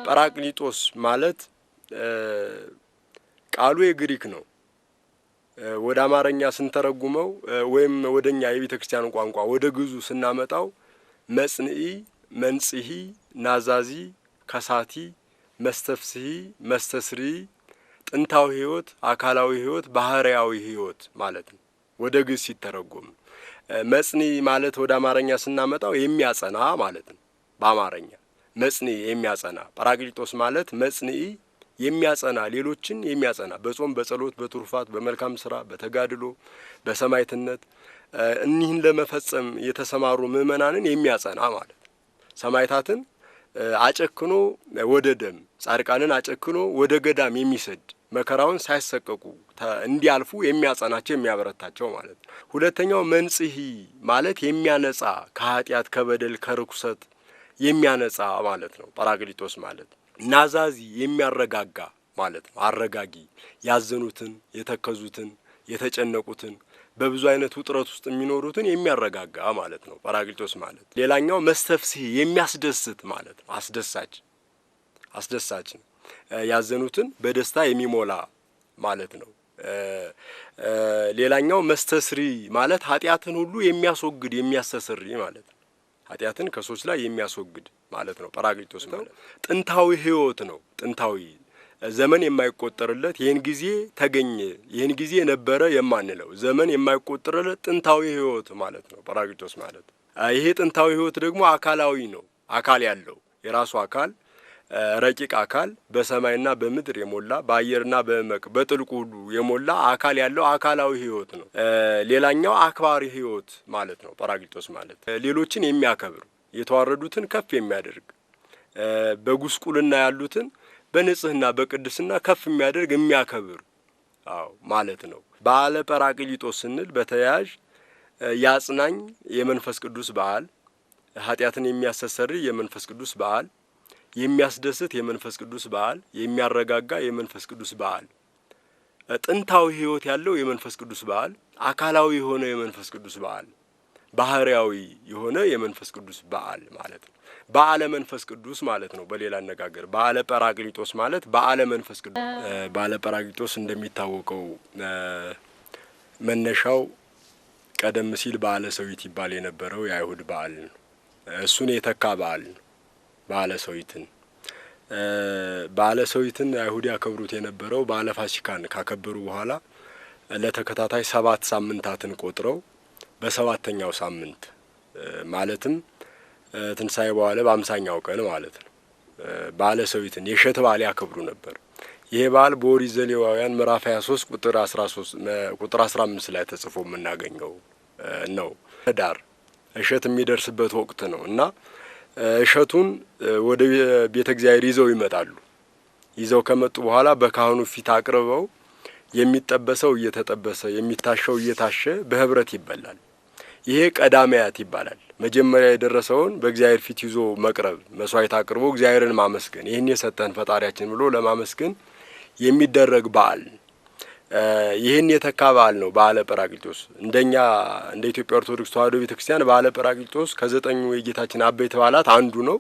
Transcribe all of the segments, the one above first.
ጰራቅሊጦስ ማለት ቃሉ የግሪክ ነው ወደ አማርኛ ስንተረጉመው ወይም ወደኛ የቤተክርስቲያን ቋንቋ ወደ ግዙ ስናመጣው መጽንዒ መንጽሂ ናዛዚ ከሳቲ መስተፍስሂ መስተስሪ ጥንታዊ ህይወት አካላዊ ህይወት ባህሪያዊ ህይወት ማለት ነው ወደ ግዝ ሲተረጎም መጽንዒ ማለት ወደ አማርኛ ስናመጣው የሚያጸና ማለት ነው በአማርኛ መጽንዒ የሚያጸና ጰራቅሊጦስ ማለት መጽንዒ የሚያጸና ሌሎችን የሚያጸና በጾም በጸሎት በትሩፋት በመልካም ስራ በተጋድሎ በሰማዕትነት እኒህን ለመፈጸም የተሰማሩ ምእመናንን የሚያጸና ማለት ሰማዕታትን አጨክኖ ወደ ደም ጻድቃንን አጨክኖ ወደ ገዳም የሚሰድ መከራውን ሳይሰቀቁ እንዲያልፉ የሚያጸናቸው የሚያበረታቸው ማለት ሁለተኛው መንጽሂ ማለት የሚያነጻ ከኃጢአት ከበደል ከርኩሰት የሚያነጻ ማለት ነው ጰራቅሊጦስ ማለት ናዛዚ የሚያረጋጋ ማለት ነው አረጋጊ ያዘኑትን የተከዙትን የተጨነቁትን በብዙ አይነት ውጥረት ውስጥ የሚኖሩትን የሚያረጋጋ ማለት ነው ጰራቅሊጦስ ማለት ሌላኛው መስተፍስሂ የሚያስደስት ማለት ነው አስደሳች ያዘኑትን በደስታ የሚሞላ ማለት ነው ሌላኛው መስተስሪ ማለት ኃጢአትን ሁሉ የሚያስወግድ የሚያስተስሪ ማለት ነው ኃጢአትን ከሰዎች ላይ የሚያስወግድ ማለት ነው ጰራቅሊጦስ ማለት ጥንታዊ ህይወት ነው ጥንታዊ ዘመን የማይቆጠርለት ይህን ጊዜ ተገኘ ይህን ጊዜ ነበረ የማንለው ዘመን የማይቆጠርለት ጥንታዊ ህይወት ማለት ነው ጰራቅሊጦስ ማለት ይሄ ጥንታዊ ህይወት ደግሞ አካላዊ ነው አካል ያለው የራሱ አካል ረቂቅ አካል በሰማይና በምድር የሞላ በአየርና በመቅ በጥልቁ ሁሉ የሞላ አካል ያለው አካላዊ ህይወት ነው ሌላኛው አክባሪ ህይወት ማለት ነው ጰራቅሊጦስ ማለት ሌሎችን የሚያከብር የተዋረዱትን ከፍ የሚያደርግ በጉስቁልና ያሉትን በንጽህና በቅድስና ከፍ የሚያደርግ የሚያከብር ማለት ነው በዓለ ጰራቅሊጦስ ስንል በተያያዥ ያጽናኝ የመንፈስ ቅዱስ በዓል ኃጢአትን የሚያስተሰርይ የመንፈስ ቅዱስ በዓል የሚያስደስት የመንፈስ ቅዱስ በዓል የሚያረጋጋ የመንፈስ ቅዱስ በዓል ጥንታዊ ህይወት ያለው የመንፈስ ቅዱስ በዓል አካላዊ የሆነ የመንፈስ ቅዱስ በዓል ባህሪያዊ የሆነ የመንፈስ ቅዱስ በዓል ማለት ነው በዓለ መንፈስ ቅዱስ ማለት ነው በሌላ አነጋገር በዓለ ጰራቅሊጦስ ማለት በዓለ መንፈስ ቅዱስ በዓለ ጰራቅሊጦስ እንደሚታወቀው መነሻው ቀደም ሲል በዓለ ሰዊት ይባል የነበረው የአይሁድ በዓል ነው እሱን የተካ በዓል ነው በዓለ ሰዊትን አይሁድ ያከብሩት የነበረው በዓለ ፋሲካን ካከበሩ በኋላ ለተከታታይ 7 ሳምንታትን ቆጥረው በሰባተኛው ሳምንት ማለትም ትንሳኤ በኋላ በ50ኛው ቀን ማለት ነው በዓለ ሰዊትን የሸት በዓል ያከብሩ ነበር ይሄ በዓል በኦሪት ዘሌዋውያን ምዕራፍ 23 ቁጥር 15 ላይ ተጽፎ የምናገኘው ነው ዳር እሸት የሚደርስበት ወቅት ነው እና እሸቱን ወደ ቤተ እግዚአብሔር ይዘው ይመጣሉ ይዘው ከመጡ በኋላ በካህኑ ፊት አቅርበው የሚጠበሰው እየተጠበሰ የሚታሸው እየታሸ በህብረት ይበላል ይሄ ቀዳማያት ይባላል መጀመሪያ የደረሰውን በእግዚአብሔር ፊት ይዞ መቅረብ መስዋዕት አቅርቦ እግዚአብሔርን ማመስገን ይሄን የሰጠን ፈጣሪያችን ብሎ ለማመስገን የሚደረግ በዓል ይሄን የተካ በዓል ነው በዓለ ጰራቅሊጦስ እንደኛ እንደ ኢትዮጵያ ኦርቶዶክስ ተዋሕዶ ቤተክርስቲያን በዓለ ጰራቅሊጦስ ከ9 የጌታችን አበይት በዓላት አንዱ ነው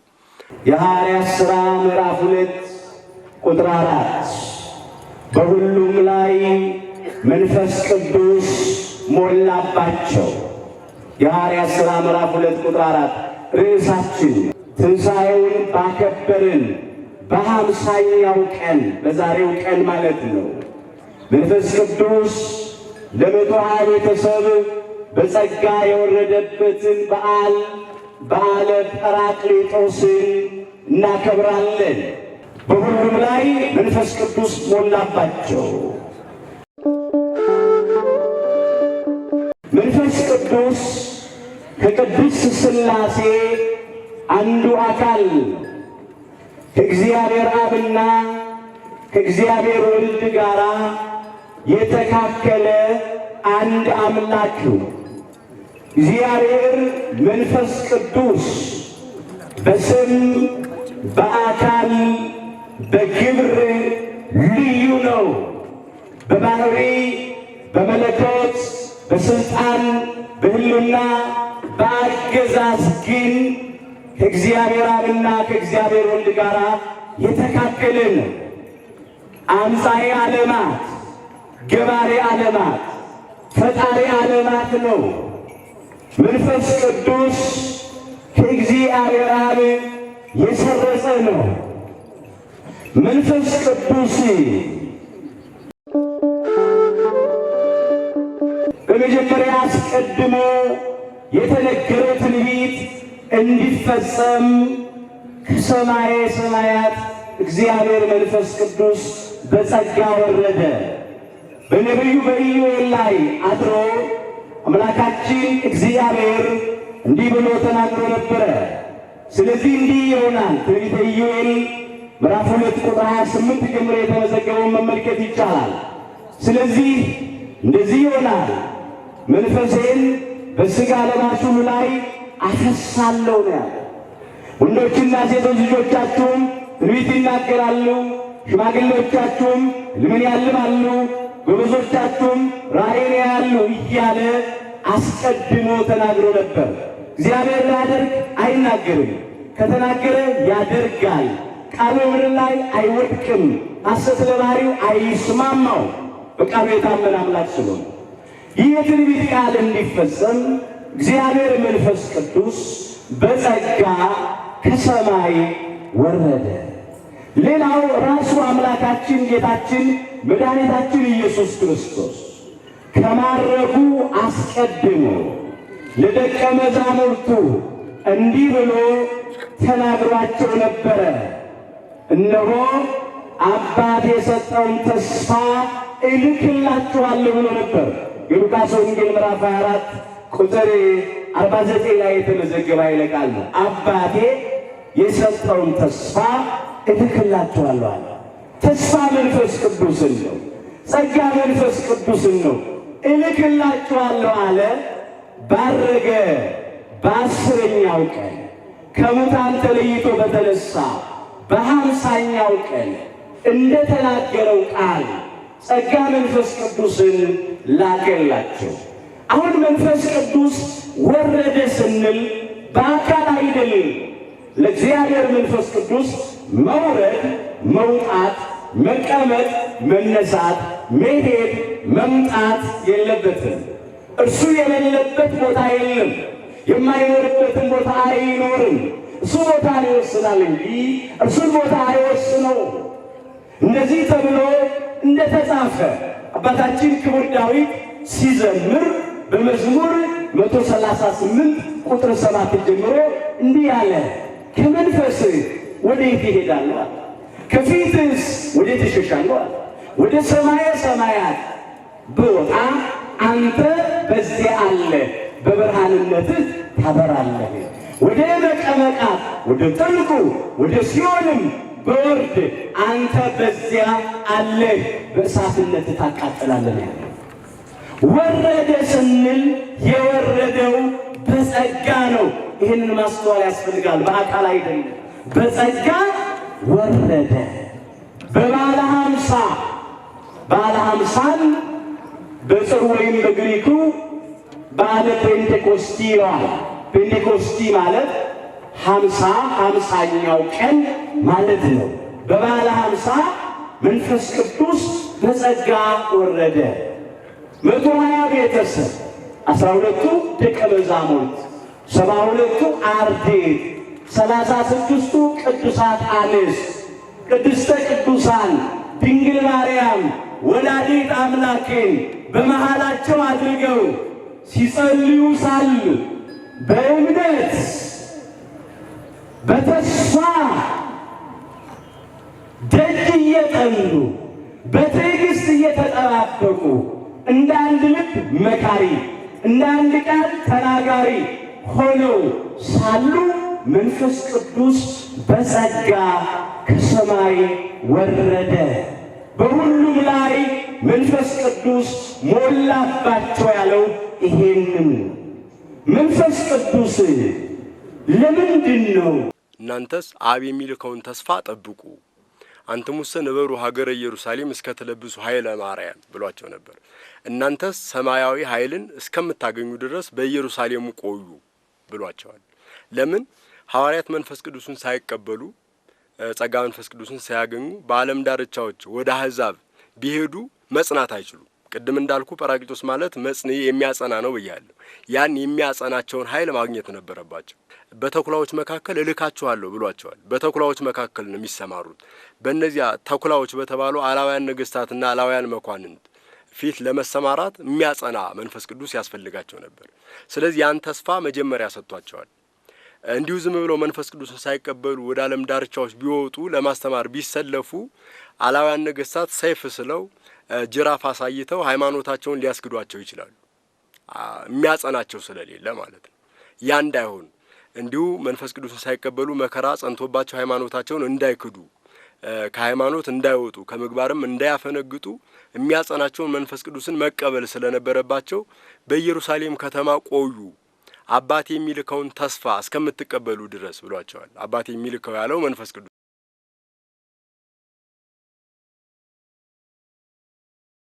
የሐዋርያት ሥራ ምዕራፍ 2 ቁጥር 4 በሁሉም ላይ መንፈስ ቅዱስ ሞላባቸው የሐዋርያት ሥራ ምዕራፍ 2 ቁጥር 4 ርዕሳችን ትንሣኤውን ባከበርን በ50ኛው ቀን በዛሬው ቀን ማለት ነው መንፈስ ቅዱስ ለ120 ቤተሰብ በጸጋ የወረደበትን በዓለ ጰራቅሊጦስን እናከብራለን በሁሉም ላይ መንፈስ ቅዱስ ሞላባቸው መንፈስ ቅዱስ ከቅድስት ሥላሴ አንዱ አካል ከእግዚአብሔር አብና ከእግዚአብሔር ወልድ ጋር የተካከለ አንድ አምላክ እግዚአብሔር መንፈስ ቅዱስ በስም በአካል በግብር ልዩ ነው በባህሪ በመለኮት በስልጣን በህልውና በአገዛዝ ግን ከእግዚአብሔር አብና ከእግዚአብሔር ወልድ ጋር የተካከለ ነው። አምሳዬ ዓለማት፣ ገባሬ ዓለማት፣ ፈጣሪ ዓለማት ነው። መንፈስ ቅዱስ ከእግዚአብሔር አብ የሰረጸ ነው። መንፈስ ቅዱስ በመጀመሪያ አስቀድሞ የተነገረው ትንቢት እንዲፈጸም ከሰማየ ሰማያት እግዚአብሔር መንፈስ ቅዱስ በጸጋ ወረደ። በነቢዩ በኢዩኤል ላይ አድሮ አምላካችን እግዚአብሔር እንዲህ ብሎ ተናግሮ ነበረ። ስለዚህ እንዲህ ይሆናል። ትንቢተ ኢዩኤል ምዕራፍ 2 ቁጥር 28 ጀምሮ የተመዘገበውን መመልከት ይቻላል። ስለዚህ እንደዚህ ይሆናል፣ መንፈሴን በሥጋ ለባሽ ሁሉ ላይ አፈሳለሁ ነው ያለ። ወንዶችና ሴቶች ልጆቻችሁም ትንቢት ይናገራሉ፣ ሽማግሌዎቻችሁም ሕልምን ያልማሉ፣ ጎበዞቻችሁም ራእይን ያያሉ እያለ አስቀድሞ ተናግሮ ነበር። እግዚአብሔር ሊያደርግ አይናገርም፣ ከተናገረ ያደርጋል። ቃሉ ምድር ላይ አይወድቅም፣ ሐሰት ለባህሪው አይስማማው። በቃሉ የታመነ አምላክ ስለሆነ ይህ የትንቢት ቃል እንዲፈጸም እግዚአብሔር መንፈስ ቅዱስ በጸጋ ከሰማይ ወረደ። ሌላው ራሱ አምላካችን ጌታችን መድኃኒታችን ኢየሱስ ክርስቶስ ከማረጉ አስቀድሞ ለደቀ መዛሙርቱ እንዲህ ብሎ ተናግሯቸው ነበረ። እነሆ አባት የሰጠውን ተስፋ እልክላችኋለሁ ብሎ ነበር። የሉቃስ ወንጌል ምዕራፍ 24 ቁጥር 49 ላይ የተመዘገበ ኃይለ ቃል ነው። አባቴ የሰጠውን ተስፋ እልክላችኋለሁ አለ። ተስፋ መንፈስ ቅዱስን ነው። ጸጋ መንፈስ ቅዱስን ነው። እልክላችኋለሁ አለ። ባረገ በ10ኛው ቀን ከሙታን ተለይቶ በተነሳ በ50ኛው ቀን እንደተናገረው ቃል ጸጋ መንፈስ ቅዱስን ላከላቸው። አሁን መንፈስ ቅዱስ ወረደ ስንል በአካል አይደለም። ለእግዚአብሔር መንፈስ ቅዱስ መውረድ፣ መውጣት፣ መቀመጥ፣ መነሳት፣ መሄድ፣ መምጣት የለበትም። እርሱ የሌለበት ቦታ የለም። የማይኖርበትን ቦታ አይኖርም። እሱ ቦታ ይወስናል እንጂ እርሱን ቦታ አይወስነው። እንደዚህ ተብሎ እንደተጻፈ አባታችን ክቡር ዳዊት ሲዘምር በመዝሙር 138 ቁጥር 7 ጀምሮ እንዲህ ያለ ከመንፈስ ወዴት ይሄዳለሁ? ከፊትስ ወዴት እሸሻለሁ? ወደ ሰማየ ሰማያት ብወጣ አንተ በዚያ አለ፣ በብርሃንነትህ ታበራለህ። ወደ መቀመቃት ወደ ጥልቁ ወደ ሲኦልም በወርድ አንተ በዚያ አለህ፣ በእሳትነትህ ታቃጥላለህ። ወረደ ስንል የወረደው በጸጋ ነው። ይህንን ማስተዋል ያስፈልጋል። በአካል አይደለም፣ በጸጋ ወረደ። በባለ 50 ባለ 50ን በጽሩ ወይም በግሪኩ ባለ ፔንቴኮስቲ ይለዋል። ፔንቴኮስቲ ማለት 50ኛው ቀን ማለት ነው። በባለ 50 መንፈስ ቅዱስ በጸጋ ወረደ። 120 ቤተሰብ፣ 12ቱ ደቀ መዛሙርት፣ 72ቱ አርድእት፣ 36ቱ ቅዱሳት አንስት፣ ቅድስተ ቅዱሳን ድንግል ማርያም ወላዲት አምላክን በመሃላቸው አድርገው ሲጸልዩ ሳሉ በእምነት በተስፋ ደጅ እየጠኑ በትዕግስት እየተጠባበቁ እንደ አንድ ልብ መካሪ እንደ አንድ ቃል ተናጋሪ ሆነው ሳሉ መንፈስ ቅዱስ በጸጋ ከሰማይ ወረደ። በሁሉም ላይ መንፈስ ቅዱስ ሞላባቸው ያለው ይሄንን መንፈስ ቅዱስ ለምንድን ነው? እናንተስ አብ የሚልከውን ተስፋ ጠብቁ፣ አንትሙሰ ነበሩ ሀገረ ኢየሩሳሌም እስከ ተለብሱ ኃይለ ማርያም ብሏቸው ነበር። እናንተስ ሰማያዊ ኃይልን እስከምታገኙ ድረስ በኢየሩሳሌሙ ቆዩ ብሏቸዋል። ለምን? ሐዋርያት መንፈስ ቅዱስን ሳይቀበሉ ጸጋ መንፈስ ቅዱስን ሳያገኙ በዓለም ዳርቻዎች ወደ አሕዛብ ቢሄዱ መጽናት አይችሉም። ቅድም እንዳልኩ ጰራቅሊጦስ ማለት መጽንዒ የሚያጸና ነው ብያለሁ። ያን የሚያጸናቸውን ኃይል ማግኘት ነበረባቸው። በተኩላዎች መካከል እልካችኋለሁ ብሏቸዋል። በተኩላዎች መካከል ነው የሚሰማሩት። በእነዚያ ተኩላዎች በተባሉ አላውያን ነገስታትና አላውያን መኳንንት ፊት ለመሰማራት የሚያጸና መንፈስ ቅዱስ ያስፈልጋቸው ነበር። ስለዚህ ያን ተስፋ መጀመሪያ ሰጥቷቸዋል። እንዲሁ ዝም ብለው መንፈስ ቅዱስን ሳይቀበሉ ወደ ዓለም ዳርቻዎች ቢወጡ ለማስተማር ቢሰለፉ አላውያን ነገስታት ሰይፍ ስለው ጅራፍ አሳይተው ሃይማኖታቸውን ሊያስክዷቸው ይችላሉ። የሚያጸናቸው ስለሌለ ማለት ነው። ያ እንዳይሆን እንዲሁ መንፈስ ቅዱስን ሳይቀበሉ መከራ ጸንቶባቸው ሃይማኖታቸውን እንዳይክዱ፣ ከሃይማኖት እንዳይወጡ፣ ከምግባርም እንዳያፈነግጡ የሚያጸናቸውን መንፈስ ቅዱስን መቀበል ስለነበረባቸው በኢየሩሳሌም ከተማ ቆዩ፣ አባቴ የሚልከውን ተስፋ እስከምትቀበሉ ድረስ ብሏቸዋል። አባቴ የሚልከው ያለው መንፈስ ቅዱስ